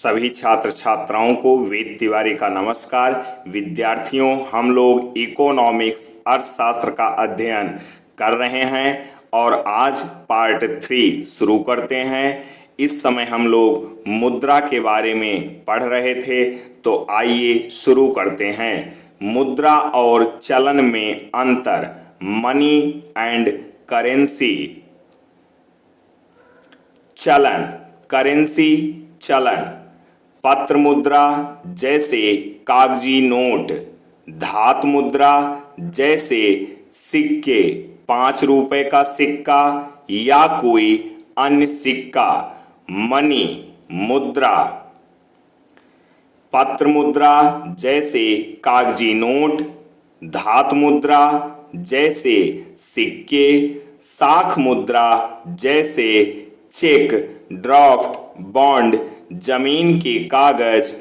सभी छात्र छात्राओं को वेद तिवारी का नमस्कार। विद्यार्थियों, हम लोग इकोनॉमिक्स अर्थशास्त्र का अध्ययन कर रहे हैं और आज पार्ट 3 शुरू करते हैं। इस समय हम लोग मुद्रा के बारे में पढ़ रहे थे, तो आइए शुरू करते हैं। मुद्रा और चलन में अंतर, मनी एंड करेंसी। चलन, करेंसी, चलन। पत्र मुद्रा जैसे कागजी नोट, धातु मुद्रा जैसे सिक्के, 5 रुपए का सिक्का या कोई अन्य सिक्का, मनी, मुद्रा। पत्र मुद्रा जैसे कागजी नोट, धातु मुद्रा जैसे सिक्के, साख मुद्रा जैसे चेक, ड्राफ्ट, बॉन्ड, जमीन के कागज,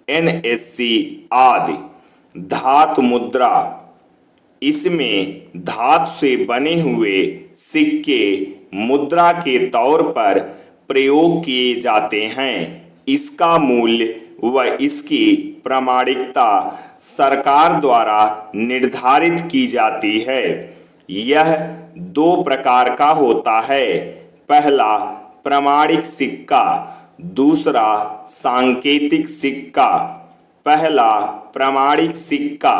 एनएससी आदि। धातु मुद्रा, इसमें धातु से बने हुए सिक्के मुद्रा के तौर पर प्रयोग किए जाते हैं। इसका मूल्य व इसकी प्रामाणिकता सरकार द्वारा निर्धारित की जाती है। यह 2 प्रकार का होता है। पहला प्रामाणिक सिक्का, दूसरा सांकेतिक सिक्का। पहला प्रामाणिक सिक्का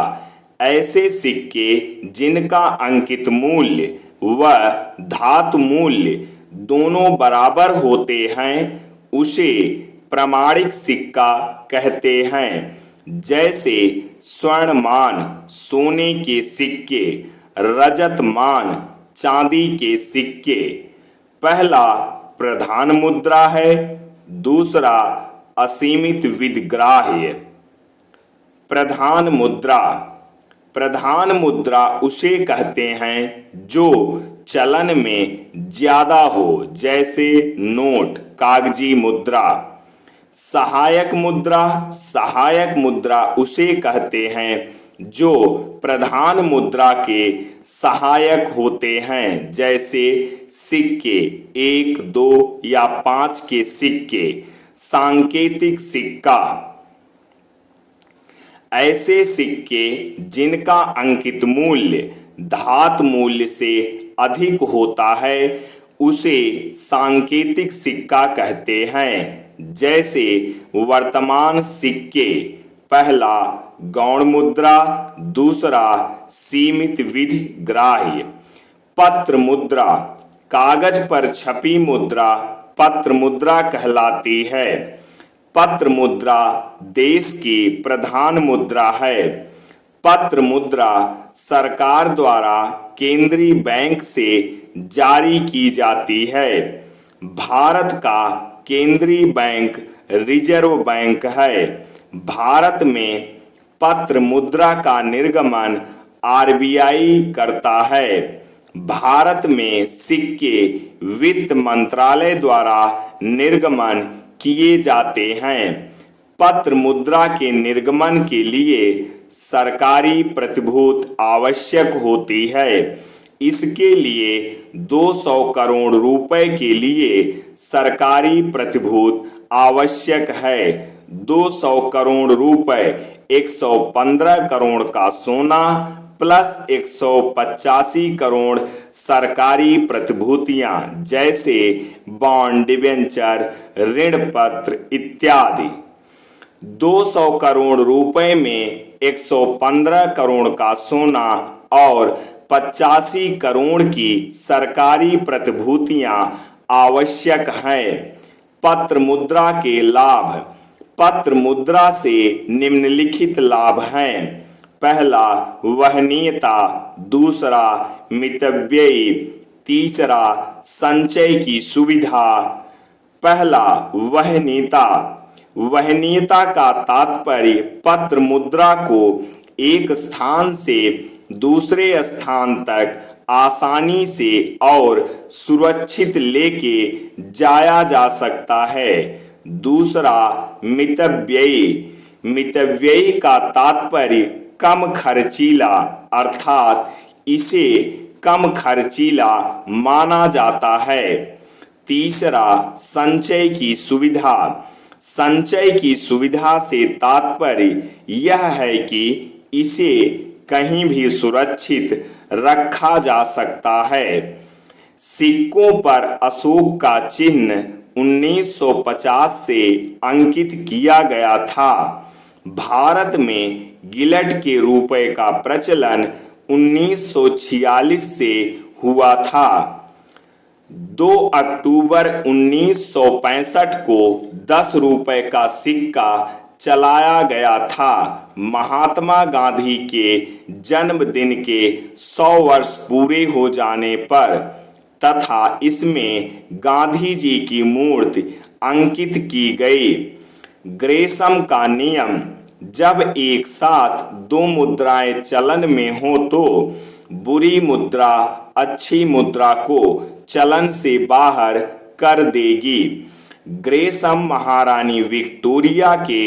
ऐसे सिक्के जिनका अंकित मूल्य व धातु मूल्य दोनों बराबर होते हैं, उसे प्रामाणिक सिक्का कहते हैं। जैसे स्वर्ण मान सोने के सिक्के, रजत मान चांदी के सिक्के। पहला प्रधान मुद्रा है, दूसरा असीमित विधिग्राह्य। प्रधान मुद्रा, प्रधान मुद्रा उसे कहते हैं जो चलन में ज्यादा हो, जैसे नोट, कागजी मुद्रा। सहायक मुद्रा, सहायक मुद्रा उसे कहते हैं जो प्रधान मुद्रा के सहायक होते हैं, जैसे सिक्के, 1, 2 या 5 के सिक्के। सांकेतिक सिक्का, ऐसे सिक्के जिनका अंकित मूल्य धातु मूल्य से अधिक होता है, उसे सांकेतिक सिक्का कहते हैं। जैसे वर्तमान सिक्के, पहला गौण मुद्रा, दूसरा सीमित विधि ग्राह्य। पत्र मुद्रा, कागज पर छपी मुद्रा पत्र मुद्रा कहलाती है। पत्र मुद्रा देश की प्रधान मुद्रा है। पत्र मुद्रा सरकार द्वारा केंद्रीय बैंक से जारी की जाती है। भारत का केंद्रीय बैंक रिजर्व बैंक है। भारत में पत्र मुद्रा का निर्गमन आरबीआई करता है। भारत में सिक्के वित्त मंत्रालय द्वारा निर्गमन किए जाते हैं। पत्र मुद्रा के निर्गमन के लिए सरकारी प्रतिभूति आवश्यक होती है। इसके लिए 200 करोड़ रुपए के लिए सरकारी प्रतिभूति आवश्यक है। 200 करोड़ रुपए 115 करोड़ का सोना प्लस 185 करोड़ सरकारी प्रतिभूतियां, जैसे बॉन्ड, डिबेंचर, ऋण पत्र इत्यादि। 200 करोड़ रुपए में 115 करोड़ का सोना और 85 करोड़ की सरकारी प्रतिभूतियां आवश्यक हैं। पत्र मुद्रा के लाभ, पत्र मुद्रा से निम्नलिखित लाभ हैं। पहला वहनीयता, दूसरा मितव्ययी, तीसरा संचय की सुविधा। पहला वहनीयता, वहनीयता का तात्पर्य पत्र मुद्रा को एक स्थान से दूसरे स्थान तक आसानी से और सुरक्षित लेके जाया जा सकता है। दूसरा मितव्ययी, मितव्ययी का तात्पर्य कम खर्चीला, अर्थात इसे कम खर्चीला माना जाता है। तीसरा संचय की सुविधा, संचय की सुविधा से तात्पर्य यह है कि इसे कहीं भी सुरक्षित रखा जा सकता है। सिक्कों पर अशोक का चिन्ह 1950 से अंकित किया गया था। भारत में गिलट के रुपए का प्रचलन 1946 से हुआ था। 2 अक्टूबर 1965 को 10 रुपए का सिक्का चलाया गया था। महात्मा गांधी के जन्मदिन के 100 वर्ष पूरे हो जाने पर तथा इसमें गांधी जी की मूर्ति अंकित की गई। ग्रेशम का नियम: जब एक साथ 2 मुद्राएं चलन में हो तो बुरी मुद्रा अच्छी मुद्रा को चलन से बाहर कर देगी। ग्रेशम महारानी विक्टोरिया के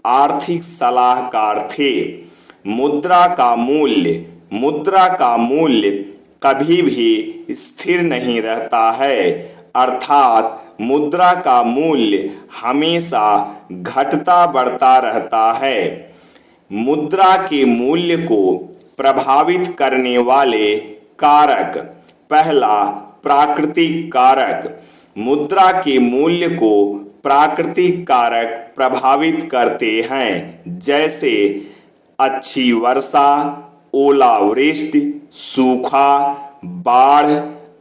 आर्थिक सलाहकार थे। मुद्रा का मूल्य कभी भी स्थिर नहीं रहता है, अर्थात मुद्रा का मूल्य हमेशा घटता बढ़ता रहता है। मुद्रा के मूल्य को प्रभावित करने वाले कारक: पहला, प्राकृतिक कारक। मुद्रा के मूल्य को प्राकृतिक कारक प्रभावित करते हैं, जैसे अच्छी वर्षा, ओलावृष्टि, सूखा, बाढ़,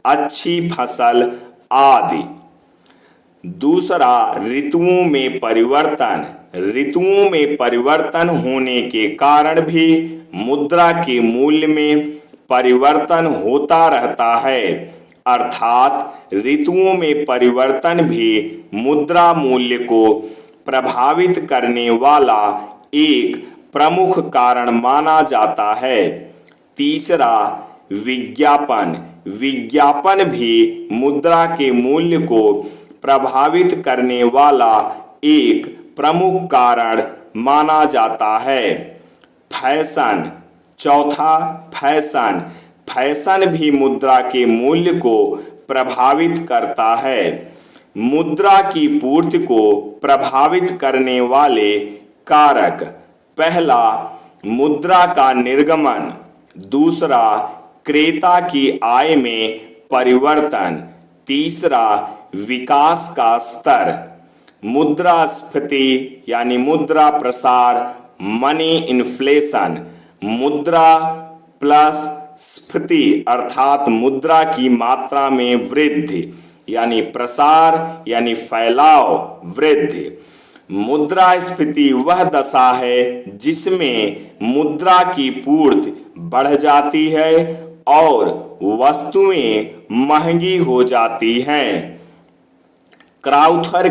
अच्छी फसल आदि। दूसरा, ऋतुओं में परिवर्तन। ऋतुओं में परिवर्तन होने के कारण भी मुद्रा के मूल्य में परिवर्तन होता रहता है, अर्थात ऋतुओं में परिवर्तन भी मुद्रा मूल्य को प्रभावित करने वाला एक प्रमुख कारण माना जाता है। तीसरा, विज्ञापन। विज्ञापन भी मुद्रा के मूल्य को प्रभावित करने वाला एक प्रमुख कारण माना जाता है। फैशन। चौथा, फैशन। फैशन भी मुद्रा के मूल्य को प्रभावित करता है। मुद्रा की पूर्ति को प्रभावित करने वाले कारक: पहला, मुद्रा का निर्गमन। दूसरा, क्रेता की आय में परिवर्तन। तीसरा, विकास का स्तर। मुद्रास्फीति यानी मुद्रा प्रसार, मनी इन्फ्लेशन। मुद्रा प्लस स्फीति अर्थात मुद्रा की मात्रा में वृद्धि यानी प्रसार यानी फैलाव, वृद्धि। मुद्रास्फीति वह दशा है जिसमें मुद्रा की पूर्ति बढ़ जाती है और वस्तुएं महंगी हो जाती हैं। क्राउथर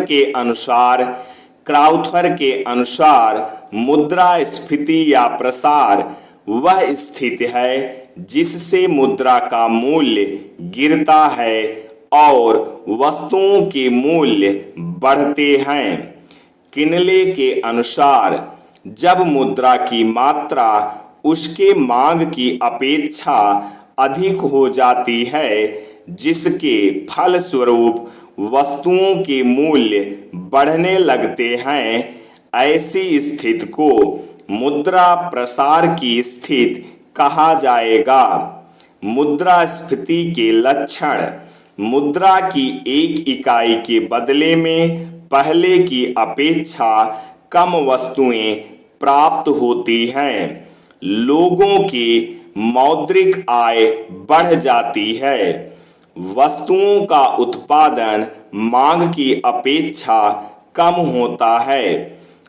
के अनुसार मुद्रास्फीति या प्रसार वह स्थिति है जिससे मुद्रा का मूल्य गिरता है और वस्तुओं के मूल्य बढ़ते हैं। किनले के अनुसार जब मुद्रा की मात्रा उसके मांग की अपेक्षा अधिक हो जाती है, जिसके फलस्वरूप वस्तुओं के मूल्य बढ़ने लगते हैं, ऐसी स्थिति को मुद्रा प्रसार की स्थिति कहा जाएगा। मुद्रास्फीति के लक्षण: मुद्रा की एक इकाई के बदले में पहले की अपेक्षा कम वस्तुएं प्राप्त होती हैं। लोगों की मौद्रिक आय बढ़ जाती है। वस्तुओं का उत्पादन मांग की अपेक्षा कम होता है।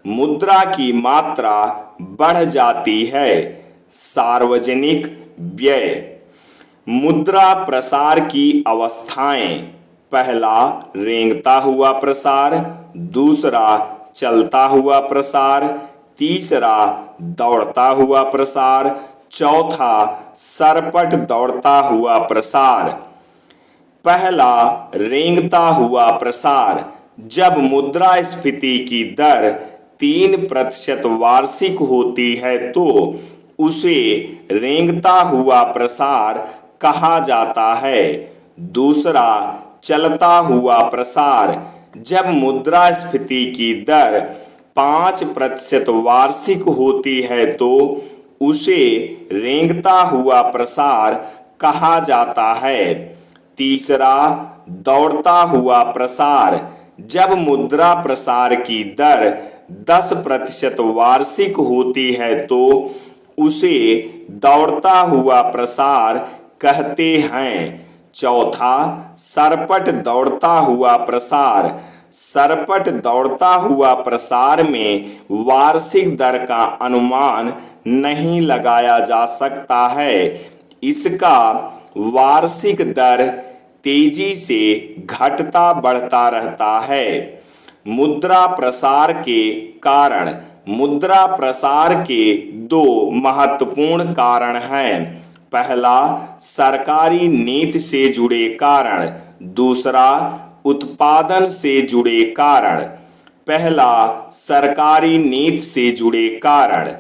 मुद्रा की मात्रा बढ़ जाती है। सार्वजनिक व्यय। मुद्रा प्रसार की अवस्थाएं: पहला, रेंगता हुआ प्रसार। दूसरा, चलता हुआ प्रसार। तीसरा, दौड़ता हुआ प्रसार। चौथा, सरपट दौड़ता हुआ प्रसार। पहला, रेंगता हुआ प्रसार। जब मुद्रास्फीति की दर 3% वार्षिक होती है तो उसे रेंगता हुआ प्रसार कहा जाता है। दूसरा, चलता हुआ प्रसार। जब मुद्रास्फीति की दर 5% वार्षिक होती है तो उसे रेंगता हुआ प्रसार कहा जाता है। तीसरा, दौड़ता हुआ प्रसार। जब मुद्रा प्रसार की दर 10% वार्षिक होती है तो उसे दौड़ता हुआ प्रसार कहते हैं। चौथा, सरपट दौड़ता हुआ प्रसार। सरपट दौड़ता हुआ प्रसार में वार्षिक दर का अनुमान नहीं लगाया जा सकता है। इसका वार्षिक दर तेजी से घटता बढ़ता रहता है। मुद्रा प्रसार के कारण। मुद्रा प्रसार के दो महत्वपूर्ण कारण हैं। पहला, सरकारी नीति से जुड़े कारण। दूसरा, उत्पादन से जुड़े कारण। पहला, सरकारी नीति से जुड़े कारण।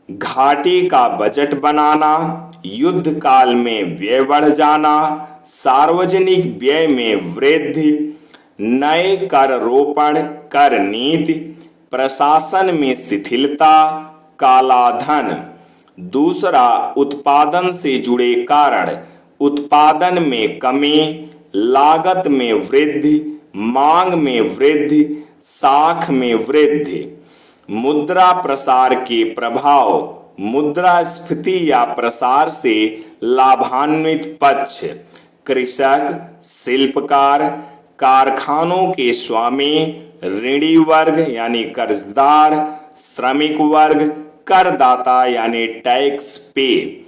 घाटे का बजट बनाना, युद्ध काल में व्यय बढ़ जाना, सार्वजनिक व्यय में वृद्धि, नए कर रोपण, कर नीति, प्रशासन में शिथिलता, काला धन। दूसरा, उत्पादन से जुड़े कारण। उत्पादन में कमी, लागत में वृद्धि, मांग में वृद्धि, साख में वृद्धि। मुद्रा प्रसार के प्रभाव। मुद्रास्फीति या प्रसार से लाभान्वित पक्ष। कृषक, शिल्पकार, कारखानों के स्वामी, ऋणी वर्ग यानी कर्जदार, श्रमिक वर्ग, करदाता यानी टैक्स पे।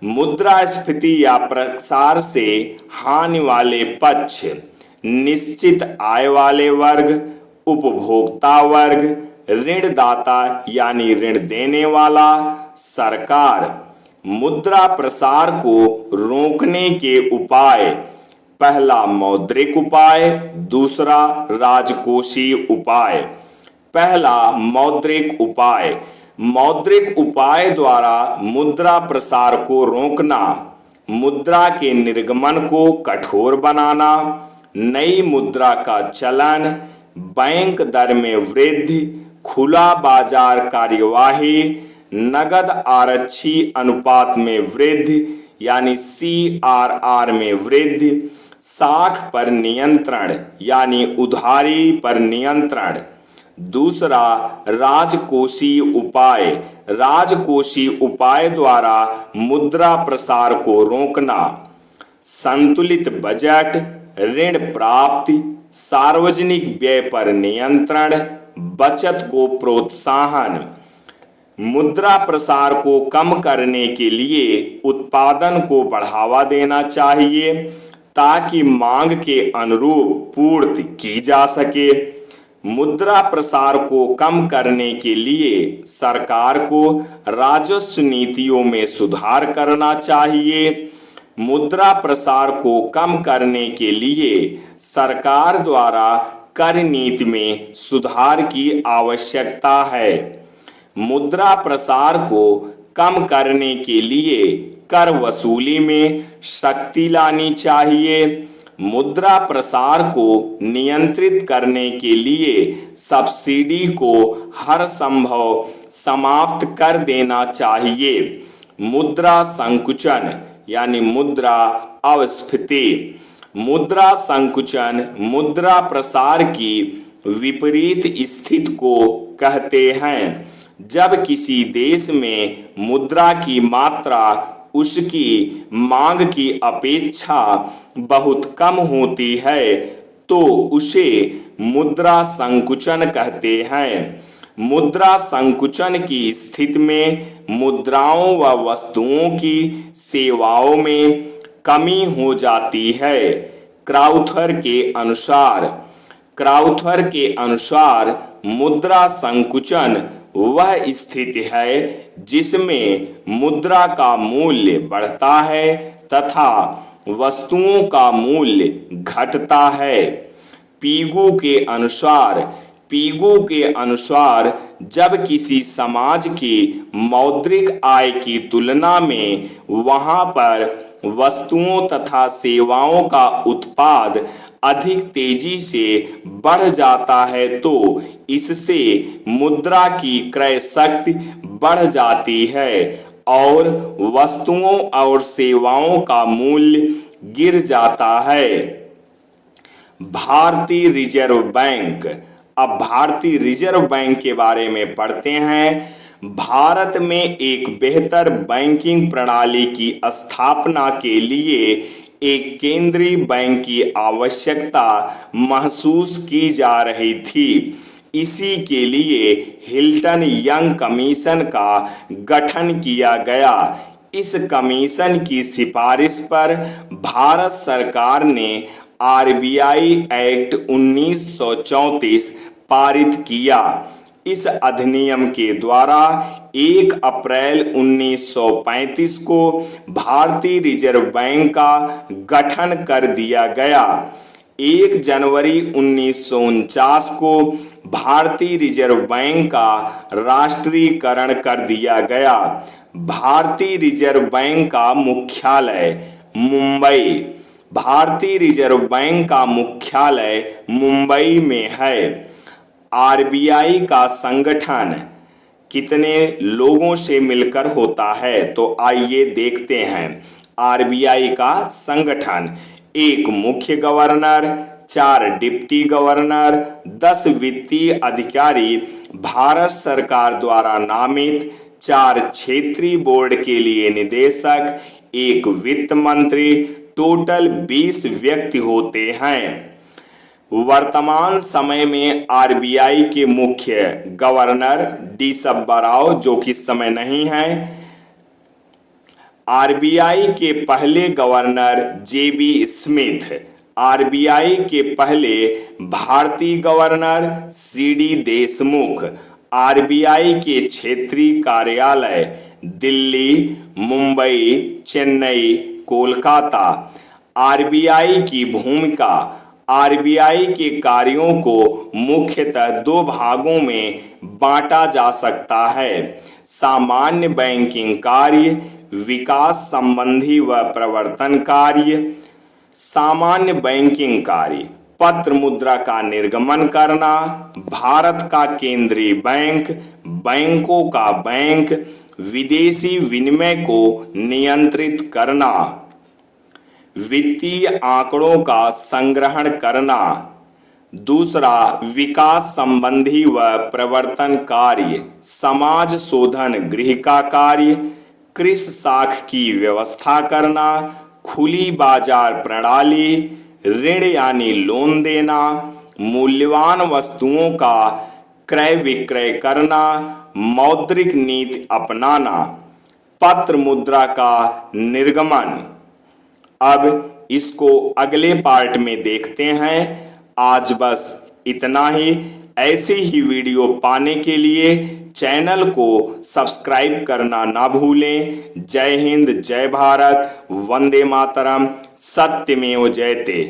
मुद्रास्फीति या प्रसार से हानि वाले पक्ष। निश्चित आय वाले वर्ग, उपभोक्ता वर्ग, ऋणदाता यानी ऋण देने वाला, सरकार। मुद्रा प्रसार को रोकने के उपाय। पहला, मौद्रिक उपाय। दूसरा, राजकोषीय उपाय। पहला, मौद्रिक उपाय। मौद्रिक उपाय द्वारा मुद्रा प्रसार को रोकना। मुद्रा के निर्गमन को कठोर बनाना, नई मुद्रा का चलन, बैंक दर में वृद्धि, खुला बाजार कार्यवाही, नगद आरक्षी अनुपात में वृद्धि यानी CRR में वृद्धि, साख पर नियंत्रण यानी उधारी पर नियंत्रण। दूसरा, राजकोषीय उपाय। राजकोषीय उपाय द्वारा मुद्रा प्रसार को रोकना। संतुलित बजट, ऋण प्राप्ति, सार्वजनिक व्यय पर नियंत्रण, बचत को प्रोत्साहन। मुद्रा प्रसार को कम करने के लिए उत्पादन को बढ़ावा देना चाहिए ताकि मांग के अनुरूप पूर्ति की जा सके। मुद्रा प्रसार को कम करने के लिए सरकार को राजस्व नीतियों में सुधार करना चाहिए। मुद्रा प्रसार को कम करने के लिए सरकार द्वारा कर नीति में सुधार की आवश्यकता है। मुद्रा प्रसार को कम करने के लिए कर वसूली में सख्ती लानी चाहिए। मुद्रा प्रसार को नियंत्रित करने के लिए सब्सिडी को हर संभव समाप्त कर देना चाहिए। मुद्रा संकुचन यानी मुद्रा अपस्फीति। मुद्रा संकुचन मुद्रा प्रसार की विपरीत स्थिति को कहते हैं। जब किसी देश में मुद्रा की मात्रा उसकी मांग की अपेक्षा बहुत कम होती है तो उसे मुद्रा संकुचन कहते हैं। मुद्रा संकुचन की स्थिति में मुद्राओं व वस्तुओं की सेवाओं में कमी हो जाती है। क्राउथर के अनुसार मुद्रा संकुचन वह स्थिति है जिसमें मुद्रा का मूल्य बढ़ता है तथा वस्तुओं का मूल्य घटता है। पीगू के अनुसार जब किसी समाज की मौद्रिक आय की तुलना में वहां पर वस्तुओं तथा सेवाओं का उत्पाद अधिक तेजी से बढ़ जाता है तो इससे मुद्रा की क्रय शक्ति बढ़ जाती है और वस्तुओं और सेवाओं का मूल्य गिर जाता है। भारतीय रिजर्व बैंक। अब भारतीय रिजर्व बैंक के बारे में पढ़ते हैं। भारत में एक बेहतर बैंकिंग प्रणाली की स्थापना के लिए एक केंद्रीय बैंक की आवश्यकता महसूस की जा रही थी। इसी के लिए हिल्टन यंग कमीशन का गठन किया गया। इस कमीशन की सिफारिश पर भारत सरकार ने आरबीआई एक्ट 1934 पारित किया। इस अधिनियम के द्वारा 1 अप्रैल 1935 को भारतीय रिजर्व बैंक का गठन कर दिया गया। 1 जनवरी 1949 को भारतीय रिजर्व बैंक का राष्ट्रीयकरण कर दिया गया। भारतीय रिजर्व बैंक का मुख्यालय मुंबई। भारतीय रिजर्व बैंक का मुख्यालय मुंबई में है। आरबीआई का संगठन कितने लोगों से मिलकर होता है, तो आइए देखते हैं। आरबीआई का संगठन: 1 मुख्य गवर्नर, 4 डिप्टी गवर्नर, 10 वित्तीय अधिकारी भारत सरकार द्वारा नामित, 4 क्षेत्रीय बोर्ड के लिए निदेशक, 1 वित्त मंत्री, टोटल 20 व्यक्ति होते हैं। वर्तमान समय में आरबीआई के मुख्य गवर्नर डी सुब्बा राव, जो कि इस समय नहीं है। आरबीआई के पहले गवर्नर जेबी स्मिथ। आरबीआई के पहले भारतीय गवर्नर सीडी देशमुख। आरबीआई के क्षेत्रीय कार्यालय दिल्ली, मुंबई, चेन्नई, कोलकाता। आरबीआई की भूमिका: आरबीआई के कार्यों को मुख्यतः 2 भागों में बांटा जा सकता है: सामान्य बैंकिंग कार्य, विकास संबंधी व प्रवर्तन कार्य। सामान्य बैंकिंग कार्य: पत्र मुद्रा का निर्गमन करना, भारत का केंद्रीय बैंक, बैंकों का बैंक, विदेशी विनिमय को नियंत्रित करना, वित्तीय आंकड़ों का संग्रहण करना। दूसरा, विकास संबंधी व प्रवर्तन कार्य, समाज शोधन गृह का कार्य, कृषि साख की व्यवस्था करना, खुली बाजार प्रणाली, ऋण यानी लोन देना, मूल्यवान वस्तुओं का क्रय विक्रय करना, मौद्रिक नीति अपनाना, पत्र मुद्रा का निर्गमन। अब इसको अगले पार्ट में देखते हैं। आज बस इतना ही। ऐसी ही वीडियो पाने के लिए चैनल को सब्सक्राइब करना ना भूलें। जय हिंद, जय भारत, वंदे मातरम, सत्यमेव जयते।